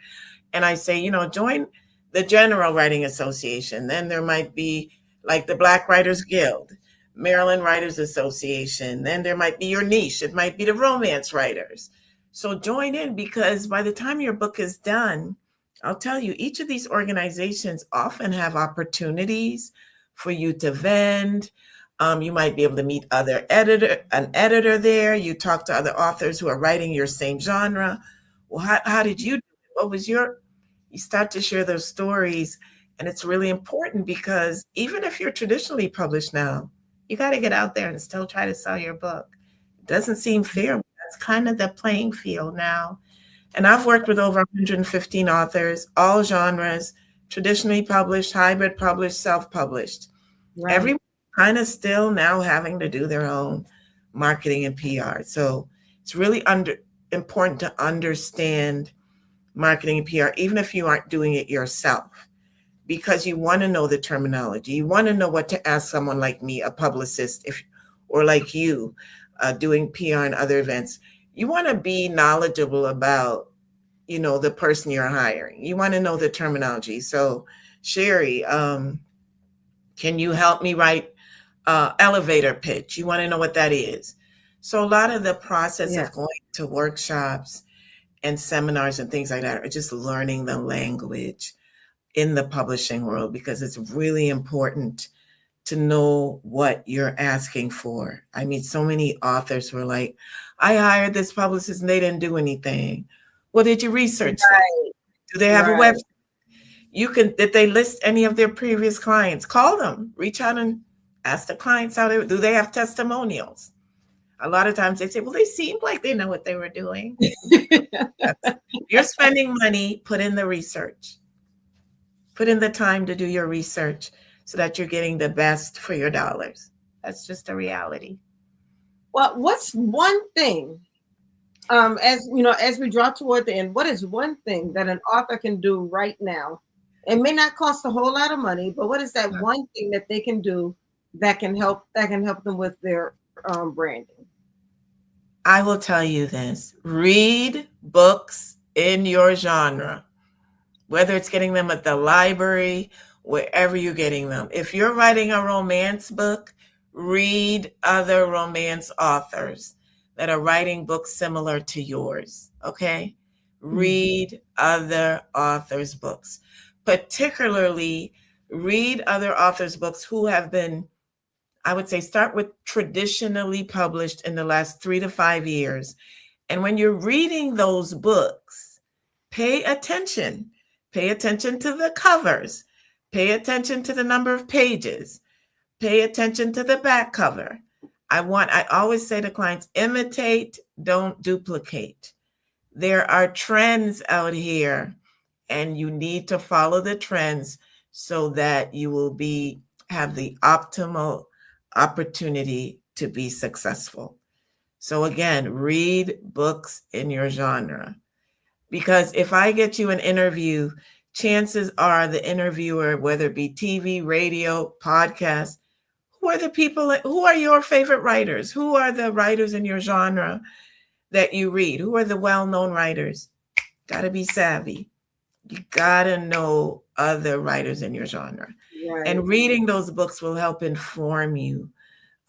And I say, join the General Writing Association. Then there might be like the Black Writers Guild, Maryland Writers Association. Then there might be your niche. It might be the romance writers. So join in, because by the time your book is done, I'll tell you, each of these organizations often have opportunities for you to vend. You might be able to meet an editor there. You talk to other authors who are writing your same genre. Well, how did you do it? What was you start to share those stories. And it's really important, because even if you're traditionally published now, you got to get out there and still try to sell your book. It doesn't seem fair. That's kind of the playing field now. And I've worked with over 115 authors, all genres, traditionally published, hybrid published, self-published. Right. Everyone kind of still now having to do their own marketing and PR. So it's really important to understand marketing and PR, even if you aren't doing it yourself, because you want to know the terminology. You want to know what to ask someone like me, a publicist, or like you, doing PR and other events. You want to be knowledgeable about, the person you're hiring. You want to know the terminology. So, Cherrie, can you help me write elevator pitch? You want to know what that is. So a lot of the process of going to workshops and seminars and things like that are just learning the language in the publishing world, because it's really important to know what you're asking for. I mean, so many authors were like, I hired this publicist and they didn't do anything. Well, did you research that? Do they have a website? Did they list any of their previous clients? Call them, reach out and ask the clients do they have testimonials? A lot of times they say, well, they seemed like they know what they were doing. You're spending money, put in the research. Put in the time to do your research so that you're getting the best for your dollars. That's just a reality. Well, what's one thing, as we draw toward the end, what is one thing that an author can do right now? It may not cost a whole lot of money, but what is that one thing that they can do that can help them with their branding? I will tell you this: read books in your genre, whether it's getting them at the library, wherever you're getting them. If you're writing a romance book, read other romance authors that are writing books similar to yours, okay? Read other authors' books. Particularly, read other authors' books who have been, I would say, start with traditionally published in the last 3 to 5 years. And when you're reading those books, pay attention. Pay attention to the covers. Pay attention to the number of pages. Pay attention to the back cover. I always say to clients, imitate, don't duplicate. There are trends out here, and you need to follow the trends so that you will have the optimal opportunity to be successful. So again, read books in your genre. Because if I get you an interview, chances are the interviewer, whether it be TV, radio, podcast, who are your favorite writers? Who are the writers in your genre that you read? Who are the well-known writers? Got to be savvy. You got to know other writers in your genre. Right. And reading those books will help inform you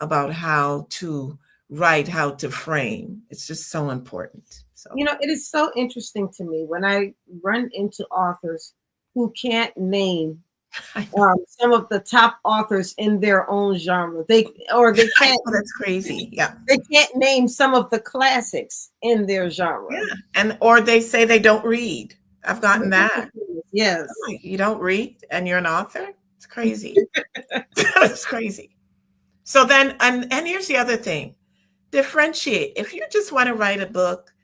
about how to write, how to frame. It's just so important. So, it is so interesting to me when I run into authors who can't name some of the top authors in their own genre. They can't. That's crazy. Yeah. They can't name some of the classics in their genre. Yeah. Or they say they don't read. I've gotten that. Yes. You don't read and you're an author? It's crazy. It's crazy. So then, and here's the other thing. Differentiate. If you just want to write a book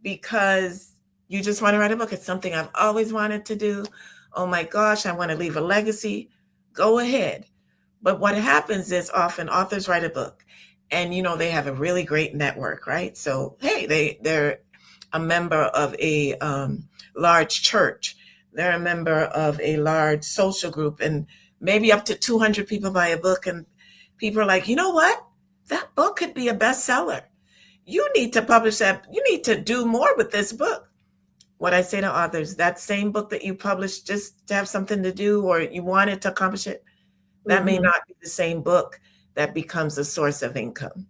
because you just want to write a book, it's something I've always wanted to do. Oh my gosh, I want to leave a legacy. Go ahead. But what happens is often authors write a book and, they have a really great network, right? So, hey, they're a member of a large church. They're a member of a large social group, and maybe up to 200 people buy a book. And people are like, you know what? that book could be a bestseller. You need to publish that. You need to do more with this book. What I say to authors, that same book that you published just to have something to do, or you wanted to accomplish it, that may not be the same book that becomes a source of income.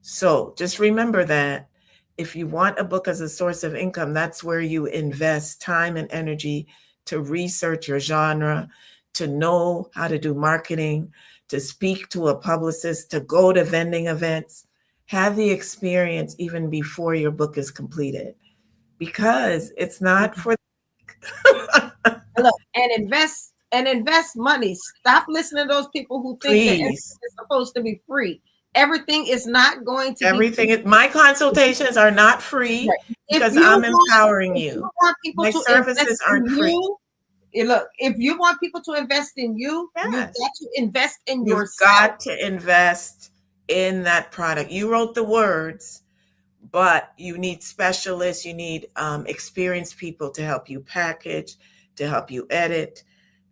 So just remember that if you want a book as a source of income, that's where you invest time and energy to research your genre, to know how to do marketing, to speak to a publicist, to go to vending events, have the experience even before your book is completed, because it's not for Look, and invest money. Stop listening to those people who think that everything is supposed to be free. Everything is not going to be free. My consultations are not free, right, because I'm empowering you. My services aren't free. Look, if you want people to invest in you, you've got to invest in yourself. You've got to invest in that product. You wrote the words, but you need specialists. You need experienced people to help you package, to help you edit,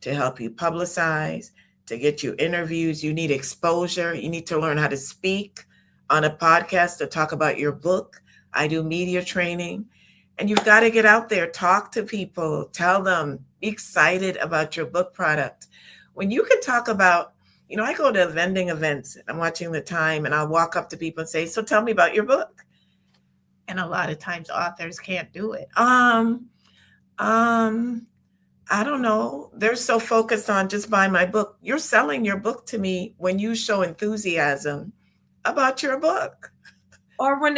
to help you publicize, to get you interviews. You need exposure. You need to learn how to speak on a podcast to talk about your book. I do media training. And you've got to get out there, talk to people, tell them, be excited about your book product. When you can talk about, I go to vending events, I'm watching the time, and I'll walk up to people and say, so tell me about your book. And a lot of times authors can't do it. I don't know. They're so focused on just buy my book. You're selling your book to me when you show enthusiasm about your book. Or when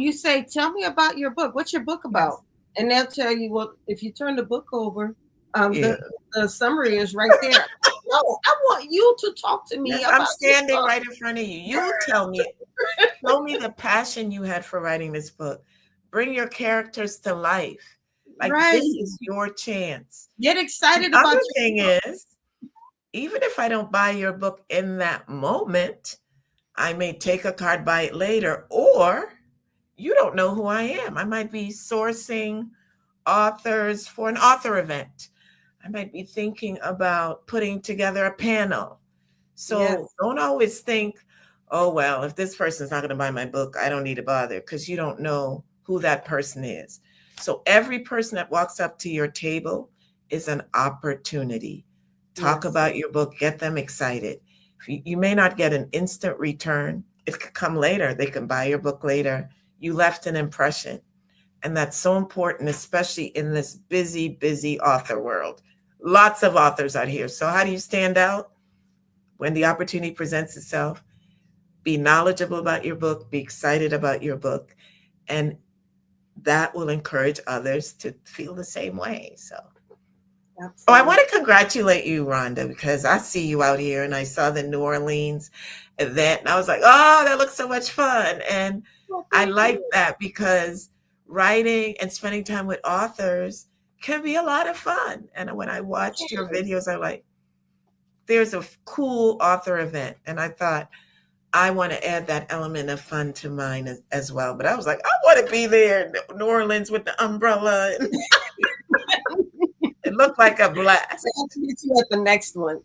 you say, tell me about your book. What's your book about? And they'll tell you, well, if you turn the book over, the summary is right there. No, I want you to talk to me about I'm standing right in front of you. You tell me, show me the passion you had for writing this book. Bring your characters to life. This is your chance. Get excited about it. The other thing is, even if I don't buy your book in that moment, I may take a card, buy it later, or you don't know who I am. I might be sourcing authors for an author event. I might be thinking about putting together a panel. So don't always think, oh, well, if this person's not going to buy my book, I don't need to bother, because you don't know who that person is. So every person that walks up to your table is an opportunity. Talk about your book, get them excited. You may not get an instant return. It could come later. They can buy your book later. You left an impression. And that's so important, especially in this busy, busy author world. Lots of authors out here. So how do you stand out? When the opportunity presents itself, be knowledgeable about your book, be excited about your book, and that will encourage others to feel the same way. So. Absolutely. Oh, I want to congratulate you, Rhonda, because I see you out here and I saw the New Orleans event and I was like, oh, that looks so much fun. And I like that, because writing and spending time with authors can be a lot of fun. And when I watched your videos, I'm like, there's a cool author event. And I thought, I want to add that element of fun to mine as well. But I was like, I want to be there in New Orleans with the umbrella. It looked like a blast. I'll meet you at the next one.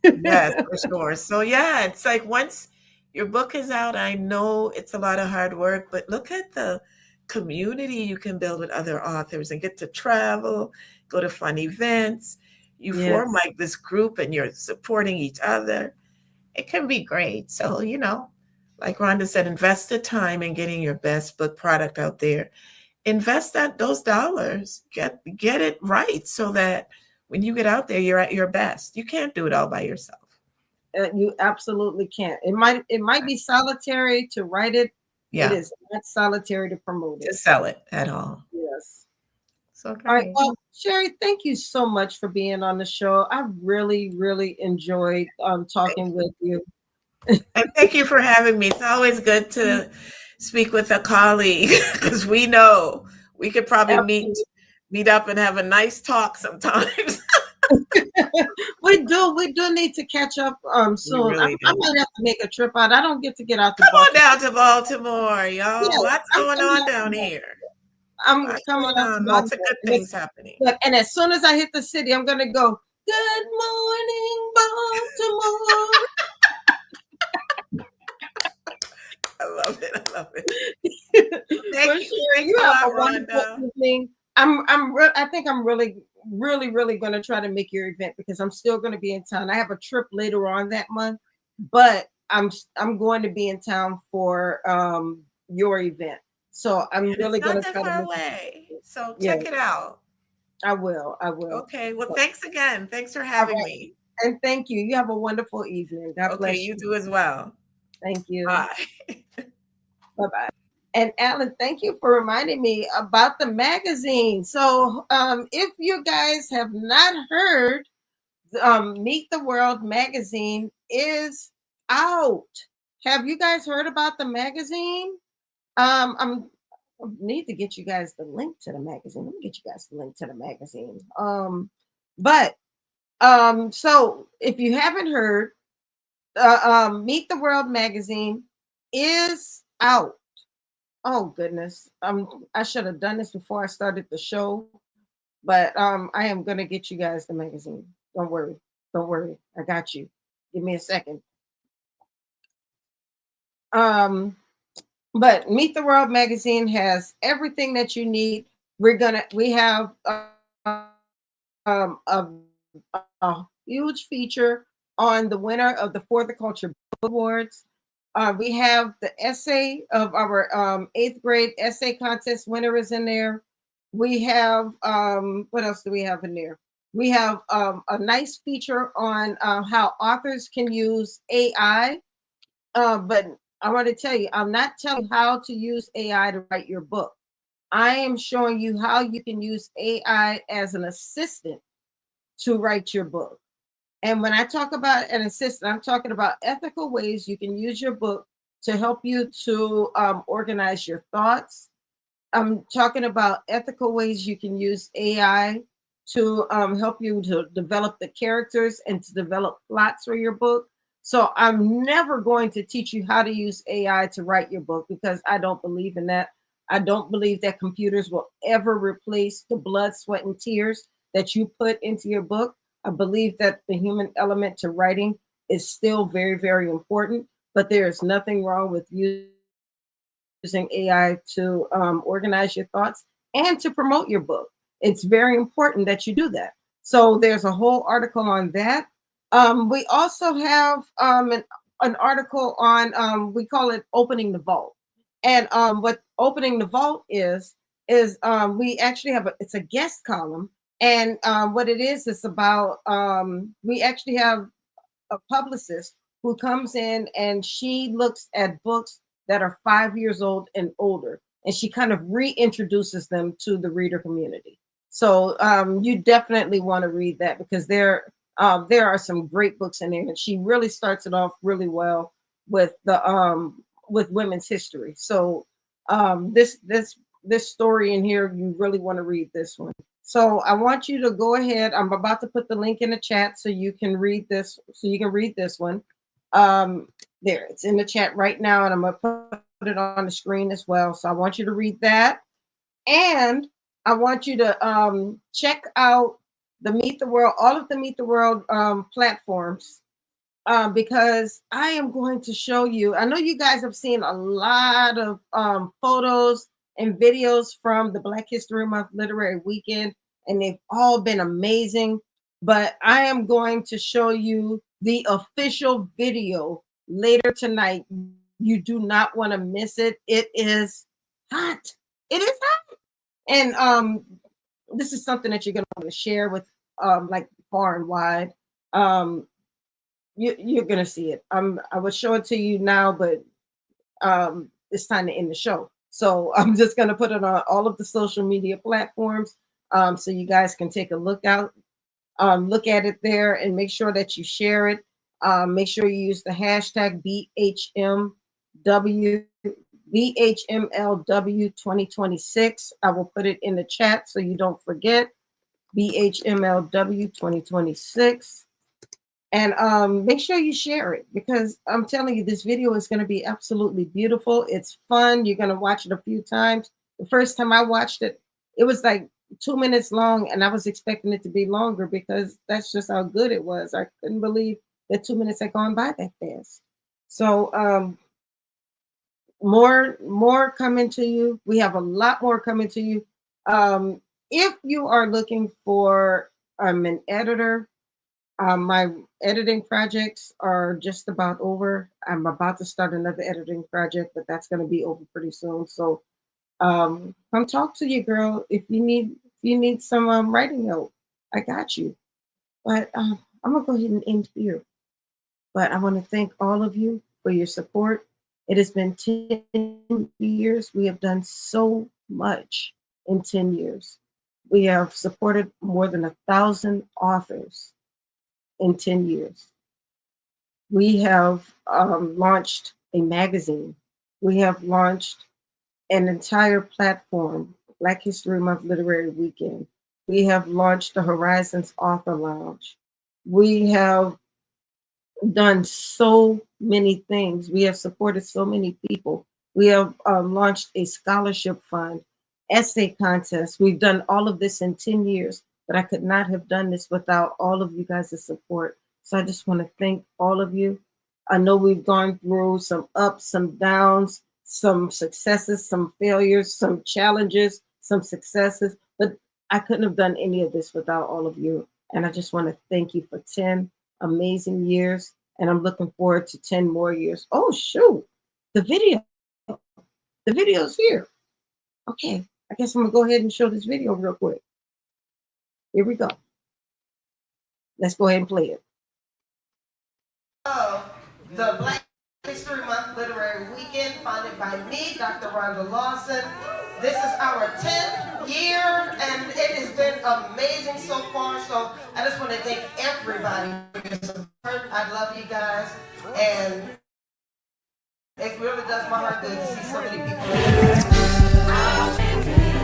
Yes, for sure. So yeah, it's like once your book is out, I know it's a lot of hard work, but look at the community you can build with other authors and get to travel, go to fun events. You form like this group and you're supporting each other. It can be great. So, like Rhonda said, invest the time in getting your best book product out there. Invest those dollars, get it right, so that when you get out there, you're at your best. You can't do it all by yourself. You absolutely can't. It might be solitary to write it. Yeah. It is not solitary to promote it. To sell it at all. Yes. So great. All right. Well, Cherrie, thank you so much for being on the show. I really, really enjoyed talking with you. And thank you for having me. It's always good to speak with a colleague, because we know we could probably meet up and have a nice talk sometimes. We do need to catch up soon. I might have to make a trip out. I don't get to get out to Baltimore. Come on down to Baltimore, y'all. What's going on down here? I'm coming out. Lots of good things happening. And as soon as I hit the city, I'm gonna go, good morning, Baltimore. love it. I love it. Thank Thank you. you. Thanks You a have lot, a wonderful Rhonda. evening. I think I'm really going to try to make your event because I'm still going to be in town. I have a trip later on that month, but I'm going to be in town for your event. So I'm really going Not to that try to far make away. So yeah, check it out. I will. Okay. Well, So, thanks again. Thanks for all having right. me. And thank you. You have a wonderful evening. God Okay, bless you you. do as well. Thank you. Bye. Bye-bye. And Alan, thank you for reminding me about the magazine. So if you guys have not heard, Meet the World magazine is out. Have you guys heard about the magazine? I need to get you guys the link to the magazine. Let me get you guys the link to the magazine. So if you haven't heard, Meet the World magazine is out. Oh goodness. I should have done this before I started the show, but I am gonna get you guys the magazine. Don't worry. Don't worry. I got you. Give me a second. Um, but Meet the World magazine has everything that you need. We have a huge feature on the winner of the For the Culture Book Awards. We have the essay of our eighth grade essay contest winner is in there. We have what else do we have in there? We have a nice feature on how authors can use AI. But I want to tell you, I'm not telling you how to use AI to write your book. I am showing you how you can use AI as an assistant to write your book. And when I talk about an assistant, I'm talking about ethical ways you can use your book to help you to organize your thoughts. I'm talking about ethical ways you can use AI to help you to develop the characters and to develop plots for your book. So I'm never going to teach you how to use AI to write your book because I don't believe in that. I don't believe that computers will ever replace the blood, sweat, and tears that you put into your book. I believe that the human element to writing is still very, very important, but there is nothing wrong with using AI to organize your thoughts and to promote your book. It's very important that you do that. So there's a whole article on that. We also have an article on, we call it Opening the Vault. And what Opening the Vault is we actually have it's a guest column. And what it is about, we actually have a publicist who comes in and she looks at books that are 5 years old and older, and she kind of reintroduces them to the reader community. So you definitely want to read that because there are some great books in there, and she really starts it off really well with the with women's history. So this story in here, you really want to read this one. So I want you to go ahead. I'm about to put the link in the chat so you can read this. So you can read this one. There, it's in the chat right now, and I'm gonna put it on the screen as well. So I want you to read that, and I want you to check out the Meet the World, all of the Meet the World platforms, because I am going to show you. I know you guys have seen a lot of photos and videos from the Black History Month Literary Weekend, and they've all been amazing. But I am going to show you the official video later tonight. You do not want to miss it. It is hot. It is hot. And this is something that you're going to want to share with like far and wide. You're going to see it. I will show it to you now, but it's time to end the show. So I'm just going to put it on all of the social media platforms so you guys can take a look at it there and make sure that you share it. Make sure you use the hashtag BHMLW2026. I will put it in the chat so you don't forget. BHMLW2026. And make sure you share it because I'm telling you, this video is going to be absolutely beautiful. It's fun. You're going to watch it a few times. The first time I watched it, it was like 2 minutes long, and I was expecting it to be longer because that's just how good it was. I couldn't believe that 2 minutes had gone by that fast. So more coming to you. We have a lot more coming to you. If you are looking for an editor, my editing projects are just about over. I'm about to start another editing project, but that's going to be over pretty soon. So come talk to you, girl. If you need some writing help, I got you. But I'm gonna go ahead and end here. But I want to thank all of you for your support. It has been 10 years. We have done so much in 10 years. We have supported more than 1,000 authors in 10 years. We have launched a magazine. We have launched an entire platform, Black History Month Literary Weekend. We have launched the Horizons Author Lounge. We have done so many things. We have supported so many people. We have launched a scholarship fund, essay contest. We've done all of this in 10 years, but I could not have done this without all of you guys' support. So I just want to thank all of you. I know we've gone through some ups, some downs, some successes, some failures, some challenges, some successes, but I couldn't have done any of this without all of you. And I just want to thank you for 10 amazing years. And I'm looking forward to 10 more years. Oh, shoot, the video's here. Okay, I guess I'm gonna go ahead and show this video real quick. Here we go. Let's go ahead and play it. The Black History Month Literary Weekend, founded by me, Dr. Rhonda Lawson. This is our 10th year, and it has been amazing so far. So I just want to thank everybody for your support. I love you guys, and it really does my heart good to see so many people.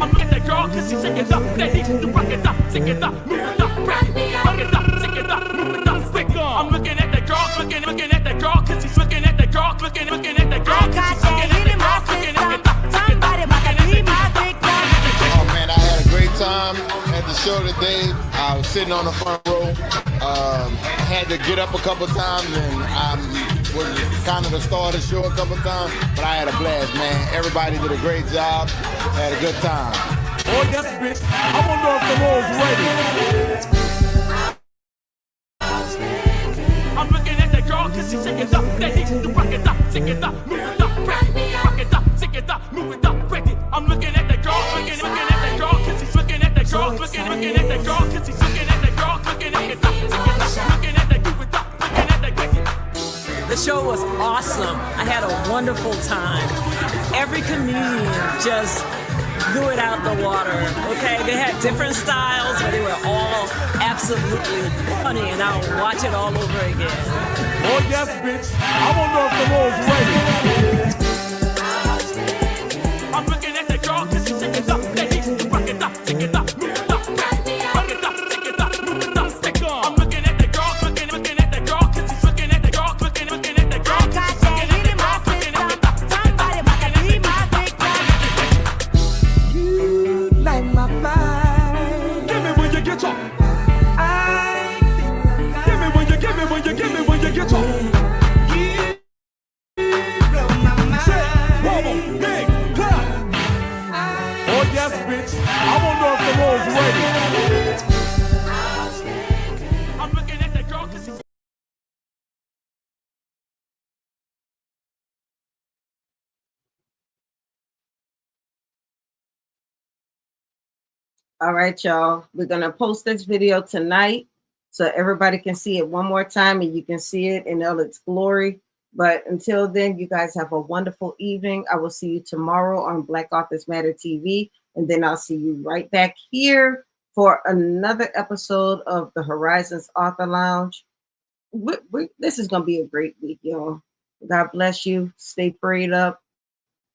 I'm looking at that girl, cause she's shaking up, that needs to rock it up, shake it up, move it up, rock it up, shake it up, move it up, stick. I'm looking at that girl, looking at that girl, cause she's looking at that girl, looking at that girl, cause she's looking at that girl, looking at that girl. Oh man, I had a great time at the show today. I was sitting on the front row. Had to get up a couple times, and I was kind of the star of the show a couple times, but I had a blast, man. Everybody did a great job. Had a good time. Oh, yes, bitch. I want to know if the roll's ready. I'm looking at that girl, cause she's shaking up, that needs to rock it up, shake it up, move it up, rock it up, shake it up, move it up, break it. I'm looking at that girl, looking at that girl, cause she's looking at that girl, looking at that girl, cause she's looking at that girl, looking at that girl, looking at that, move it up, looking at that, break it. The show was awesome. I had a wonderful time. Every comedian just blew it out the water, okay? They had different styles, but they were all absolutely funny, and I'll watch it all over again. Oh, yes, bitch. I want to know if the roll's ready. I'm looking at that girl, cause she's shaking up, that needs to rock it up, shake it up, move it up, rock it up, shake it up, move it up, stick. I'm looking at that girl, looking at that girl, cause she's looking at that girl, looking at that girl, cause she's looking at that girl, looking at that, somebody about to be my big girl. You light my fire. Give me when you get up. Give me when you get up. You blow my mind. Say, wobble, big clap. Oh yes, bitch. I want to know if the roll's ready. I'm looking at that girl, cause she's All right, y'all. We're going to post this video tonight so everybody can see it one more time and you can see it in all its glory. But until then, you guys have a wonderful evening. I will see you tomorrow on Black Authors Matter TV. And then I'll see you right back here for another episode of the Horizons Author Lounge. This is going to be a great week, y'all. God bless you. Stay prayed up.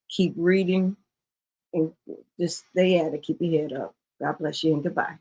Keep reading. And just stay at it. Keep your head up. God bless you and goodbye.